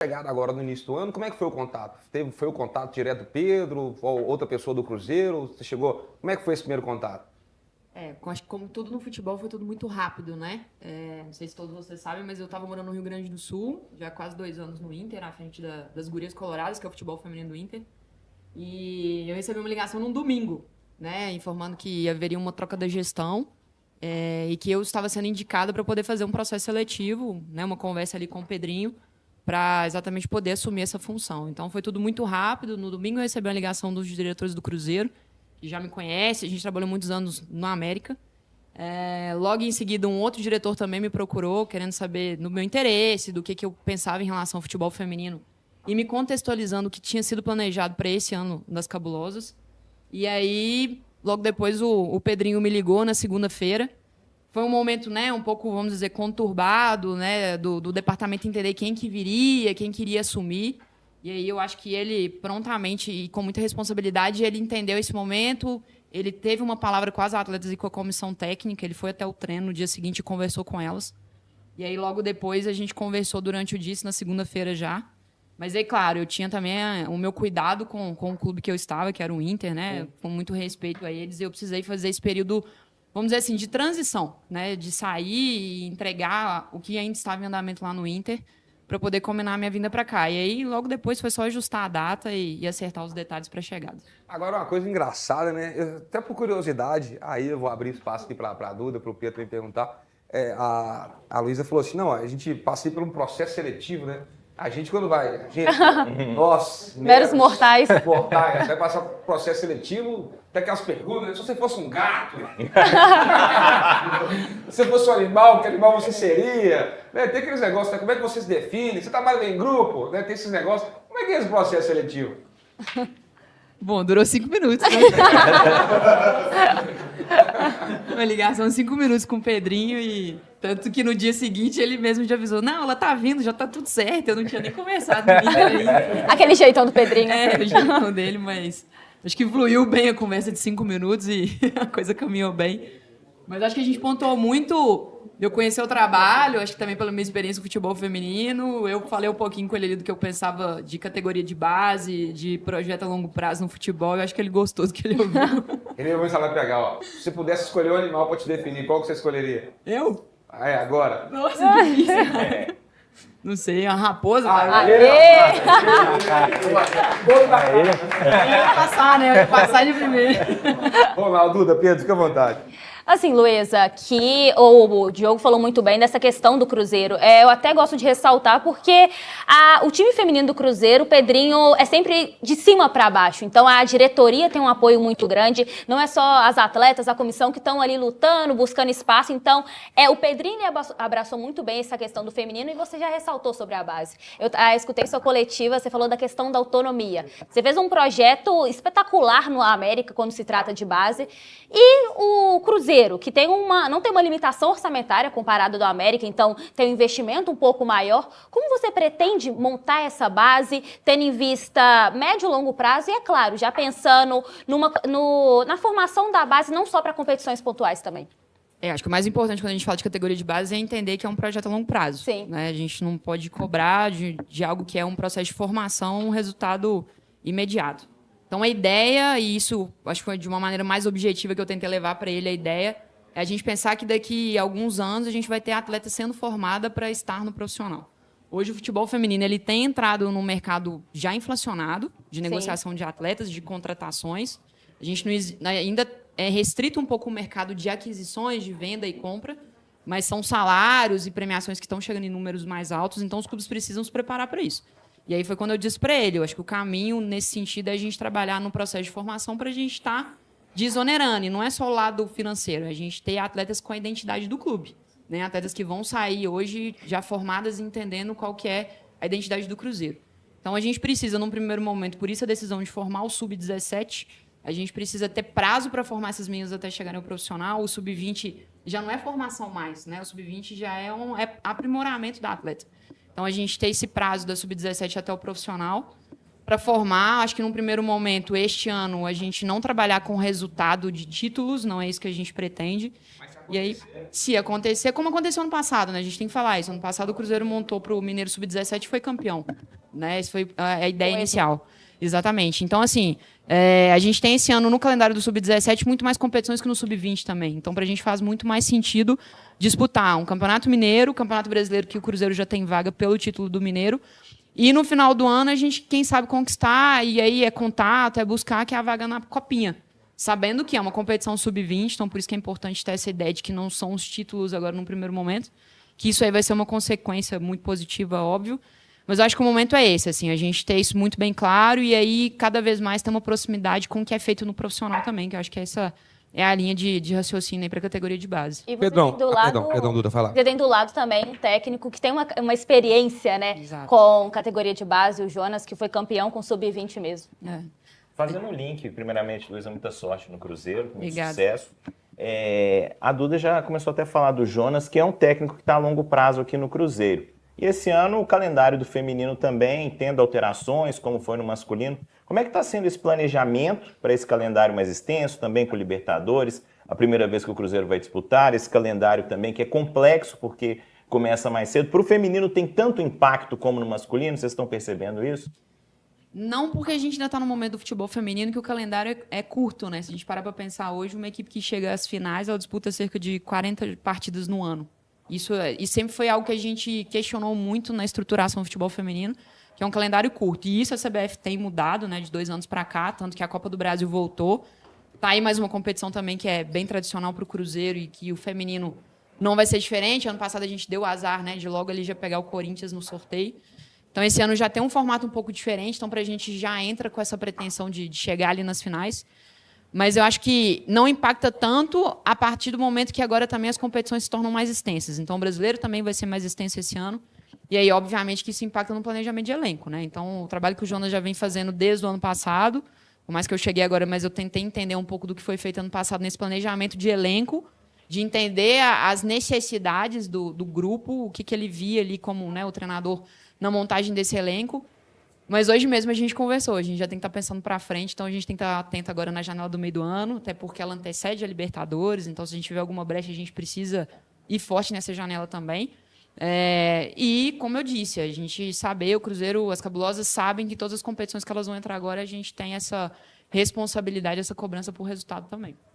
chegada agora no início do ano, como é que foi o contato? Foi o contato direto do Pedro ou outra pessoa do Cruzeiro? Você chegou... Como é que foi esse primeiro contato? Acho que como tudo no futebol foi tudo muito rápido, né? Não sei se todos vocês sabem, mas eu tava morando no Rio Grande do Sul, já há quase 2 anos no Inter, à frente das Gurias Coloradas, que é o futebol feminino do Inter. E eu recebi uma ligação num domingo, né? Informando que haveria uma troca da gestão e que eu estava sendo indicada para poder fazer um processo seletivo, né? Uma conversa ali com o Pedrinho, para exatamente poder assumir essa função. Então foi tudo muito rápido. No domingo eu recebi uma ligação dos diretores do Cruzeiro, que já me conhece, a gente trabalhou muitos anos na América. Logo em seguida, um outro diretor também me procurou, querendo saber do meu interesse, do que eu pensava em relação ao futebol feminino, e me contextualizando o que tinha sido planejado para esse ano das Cabulosas. E aí, logo depois, o Pedrinho me ligou na segunda-feira. Foi um momento, né, um pouco, vamos dizer, conturbado, né, do departamento entender quem que viria, quem queria assumir. E aí eu acho que ele, prontamente e com muita responsabilidade, ele entendeu esse momento, ele teve uma palavra com as atletas e com a comissão técnica, ele foi até o treino no dia seguinte e conversou com elas. E aí, logo depois, a gente conversou durante o dia, na segunda-feira já. Mas aí, claro, eu tinha também o meu cuidado com o clube que eu estava, que era o Inter, né, com muito respeito a eles, e eu precisei fazer esse período, vamos dizer assim, de transição, né, de sair e entregar o que ainda estava em andamento lá no Inter, para poder combinar a minha vinda para cá. E aí, logo depois, foi só ajustar a data e acertar os detalhes para a chegada. Agora, uma coisa engraçada, né? Até por curiosidade, aí eu vou abrir espaço aqui para a Duda, para o Pedro me perguntar. A Luísa falou assim, não, a gente passei por um processo seletivo, né? A gente, quando vai... Nós... Meros mortais. Mortais. Vai passar por processo seletivo, tem aquelas perguntas, né? Se você fosse um gato, se você fosse um animal, que animal você seria? Né? Tem aqueles negócios, né? Como é que você se define? Você trabalha em grupo, né? Tem esses negócios. Como é que é esse processo seletivo? Bom, durou 5 minutos, né? Uma ligação de 5 minutos com o Pedrinho e... Tanto que no dia seguinte ele mesmo já avisou, não, ela tá vindo, já tá tudo certo, eu não tinha nem conversado com ele ainda. Aquele jeitão do Pedrinho. O jeitão dele, mas acho que fluiu bem a conversa de 5 minutos e a coisa caminhou bem. Mas acho que a gente pontuou muito, eu conheci o trabalho, acho que também pela minha experiência com futebol feminino, eu falei um pouquinho com ele ali do que eu pensava de categoria de base, de projeto a longo prazo no futebol, eu acho que ele gostou do que ele ouviu. Ele vai começar a pegar, ó. Se você pudesse escolher um animal para te definir, qual que você escolheria? Eu? Agora? Nossa, difícil. Não sei, a raposa. Ia passar, né? Ia passar de primeiro. Vamos lá, Duda, Pedro, fica à vontade. Assim, Luísa, que o Diogo falou muito bem dessa questão do Cruzeiro. Eu até gosto de ressaltar porque o time feminino do Cruzeiro, o Pedrinho, é sempre de cima para baixo. Então, a diretoria tem um apoio muito grande. Não é só as atletas, a comissão que estão ali lutando, buscando espaço. Então, o Pedrinho abraçou muito bem essa questão do feminino e você já ressaltou sobre a base. Eu escutei sua coletiva, você falou da questão da autonomia. Você fez um projeto espetacular no América quando se trata de base. E o Cruzeiro, que não tem uma limitação orçamentária comparado do América, então tem um investimento um pouco maior. Como você pretende montar essa base, tendo em vista médio e longo prazo e, é claro, já pensando na formação da base não só para competições pontuais também? Acho que o mais importante quando a gente fala de categoria de base é entender que é um projeto a longo prazo. Sim. Né? A gente não pode cobrar de algo que é um processo de formação um resultado imediato. Então, a ideia, e isso acho que foi de uma maneira mais objetiva que eu tentei levar para ele a ideia, é a gente pensar que daqui a alguns anos a gente vai ter atleta sendo formada para estar no profissional. Hoje, o futebol feminino ele tem entrado num mercado já inflacionado de negociação de atletas, de contratações. A gente ainda é restrito um pouco o mercado de aquisições, de venda e compra, mas são salários e premiações que estão chegando em números mais altos, então os clubes precisam se preparar para isso. E aí foi quando eu disse para ele, eu acho que o caminho nesse sentido é a gente trabalhar no processo de formação para a gente estar desonerando. E não é só o lado financeiro, é a gente ter atletas com a identidade do clube. Né? Atletas que vão sair hoje já formadas e entendendo qual que é a identidade do Cruzeiro. Então a gente precisa, num primeiro momento, por isso a decisão de formar o Sub-17, a gente precisa ter prazo para formar essas meninas até chegarem ao profissional. O Sub-20 já não é formação mais, né? O Sub-20 já é aprimoramento da atleta. Então, a gente tem esse prazo da Sub-17 até o profissional para formar. Acho que, num primeiro momento, este ano, a gente não trabalhar com resultado de títulos, não é isso que a gente pretende. E aí, se acontecer, como aconteceu ano passado, né? A gente tem que falar isso. Ano passado o Cruzeiro montou para o Mineiro Sub-17 e foi campeão. Né? Essa foi a ideia inicial. Exatamente. Então, assim, a gente tem esse ano no calendário do Sub-17 muito mais competições que no Sub-20 também. Então, para a gente faz muito mais sentido disputar um Campeonato Mineiro, Campeonato Brasileiro, que o Cruzeiro já tem vaga pelo título do Mineiro. E no final do ano a gente, quem sabe, conquistar, e aí é contato, é buscar, que é a vaga na Copinha. Sabendo que é uma competição sub-20, então por isso que é importante ter essa ideia de que não são os títulos agora no primeiro momento, que isso aí vai ser uma consequência muito positiva, óbvio. Mas eu acho que o momento é esse, assim, a gente ter isso muito bem claro e aí cada vez mais ter uma proximidade com o que é feito no profissional também, que eu acho que essa é a linha de raciocínio para a categoria de base. E você Pedrão, tem do lado, perdão, Duda, fala. Você tem do lado também um técnico que tem uma experiência, né, Exato. com categoria de base, o Jonas, que foi campeão com sub-20 mesmo. É. Fazendo um link, primeiramente, Luísa, muita sorte no Cruzeiro, muito Obrigada. sucesso. A Duda já começou até a falar do Jonas, que é um técnico que está a longo prazo aqui no Cruzeiro. E esse ano o calendário do feminino também, tendo alterações, como foi no masculino. Como é que está sendo esse planejamento para esse calendário mais extenso, também com o Libertadores? A primeira vez que o Cruzeiro vai disputar, esse calendário também que é complexo, porque começa mais cedo. Para o feminino tem tanto impacto como no masculino, vocês estão percebendo isso? Não, porque a gente ainda está no momento do futebol feminino que o calendário é curto, né? Se a gente parar para pensar hoje, uma equipe que chega às finais, ela disputa cerca de 40 partidas no ano. Isso sempre foi algo que a gente questionou muito na estruturação do futebol feminino, que é um calendário curto. E isso a CBF tem mudado, né, de 2 anos para cá, tanto que a Copa do Brasil voltou. Tá aí mais uma competição também que é bem tradicional para o Cruzeiro e que o feminino não vai ser diferente. Ano passado a gente deu azar, né, de logo ali já pegar o Corinthians no sorteio. Então, esse ano já tem um formato um pouco diferente, então para a gente já entra com essa pretensão de chegar ali nas finais. Mas eu acho que não impacta tanto a partir do momento que agora também as competições se tornam mais extensas. Então, o brasileiro também vai ser mais extenso esse ano. E aí, obviamente, que isso impacta no planejamento de elenco, né? Então, o trabalho que o Jonas já vem fazendo desde o ano passado, por mais que eu cheguei agora, mas eu tentei entender um pouco do que foi feito ano passado nesse planejamento de elenco, de entender as necessidades do grupo, o que ele via ali como, né, o treinador na montagem desse elenco. Mas hoje mesmo a gente conversou, a gente já tem que estar pensando para frente, então a gente tem que estar atento agora na janela do meio do ano, até porque ela antecede a Libertadores, então se a gente vê alguma brecha, a gente precisa ir forte nessa janela também. E, como eu disse, a gente saber, o Cruzeiro, as cabulosas sabem que todas as competições que elas vão entrar agora, a gente tem essa responsabilidade, essa cobrança por resultado também.